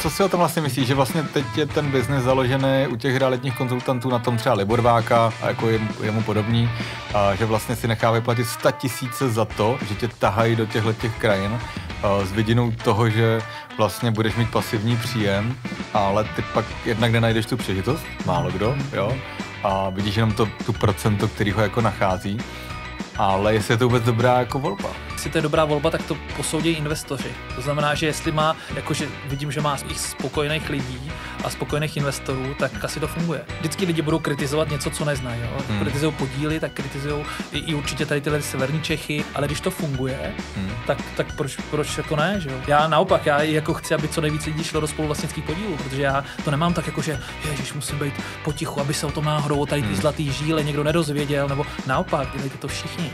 co si o tom vlastně myslíš, že vlastně teď je ten biznes založený u těch realitních konzultantů na tom třeba Liborváka a jako jemu podobný, a že vlastně si nechá vyplatit 100 000 za to, že tě tahají do těch krajin s vidinou toho, že vlastně budeš mít pasivní příjem, ale ty pak jednak nenajdeš tu příležitost, málo kdo, jo, a vidíš jenom tu procento, který ho jako nachází, ale jestli je to vůbec dobrá jako volba. Jestli to je dobrá volba, tak to posoudí investoři. To znamená, že jestli má, jakože vidím, že má i spokojených lidí a spokojených investorů, tak asi to funguje. Vždycky lidi budou kritizovat něco, co neznají. Kritizují podíly, tak kritizují i určitě tady tyhle severní Čechy, ale když to funguje, tak proč jako ne, že jo? Já naopak, já jako chci, aby co nejvíc lidí šlo do spoluvlastnických podílů, protože já to nemám tak jako, že ježiš, musím být potichu, aby se o tom náhodou tady ty zlatý žíle někdo nedozvěděl, nebo naopak, dělejte to všichni.